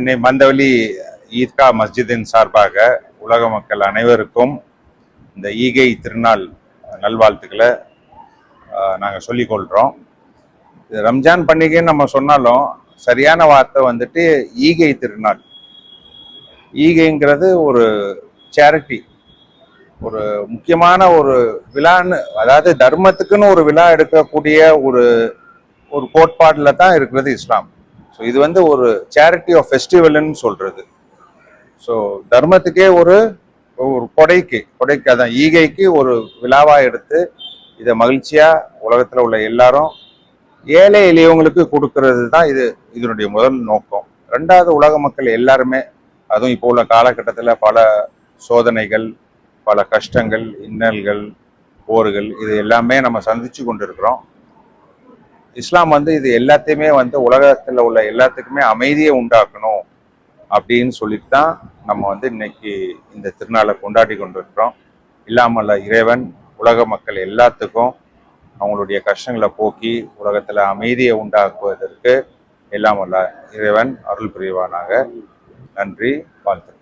சென்னை மந்தவெளி ஈத்கா மஸ்ஜிதின் சார்பாக உலக மக்கள் அனைவருக்கும் இந்த ஈகை திருநாள் நல்வாழ்த்துக்களை நாங்கள் சொல்லிக்கொள்கிறோம். ரம்ஜான் பண்டிகைன்னு நம்ம சொன்னாலும் சரியான வார்த்தை வந்துட்டு ஈகை திருநாள். ஈகைங்கிறது ஒரு சேரிட்டி, ஒரு முக்கியமான ஒரு விழான்னு, அதாவது தர்மத்துக்குன்னு ஒரு விழா எடுக்கக்கூடிய ஒரு ஒரு கோட்பாடுல தான் இருக்கிறது இஸ்லாம். ஸோ இது வந்து ஒரு சேரிட்டி ஆஃப் ஃபெஸ்டிவல்னு சொல்றது. ஸோ தர்மத்துக்கே ஒரு ஒரு கொடைக்கு அதான் ஈகைக்கு ஒரு விழாவா எடுத்து இதை மகிழ்ச்சியா உலகத்துல உள்ள எல்லாரும் ஏழை எளியவங்களுக்கு கொடுக்கறது தான் இதனுடைய முதல் நோக்கம். ரெண்டாவது, உலக மக்கள் எல்லாருமே, அதுவும் இப்போ உள்ள காலகட்டத்தில் பல சோதனைகள், பல கஷ்டங்கள், இன்னல்கள், போர்கள், இது எல்லாமே நம்ம சந்திச்சு கொண்டிருக்கிறோம். இஸ்லாம் வந்து இது எல்லாத்தையுமே வந்து உலகத்தில் உள்ள எல்லாத்துக்குமே அமைதியை உண்டாக்கணும் அப்படின்னு சொல்லிட்டு தான் நம்ம வந்து இன்னைக்கு இந்த திருநாளை கொண்டாடி கொண்டிருக்கிறோம். இல்லாமல்ல இறைவன் உலக மக்கள் எல்லாத்துக்கும் அவங்களுடைய கஷ்டங்களை போக்கி உலகத்துல அமைதியை உண்டாக்குவதற்கு எல்லாம் வல்ல இறைவன் அருள் புரிவானாக. நன்றி, வாழ்த்து.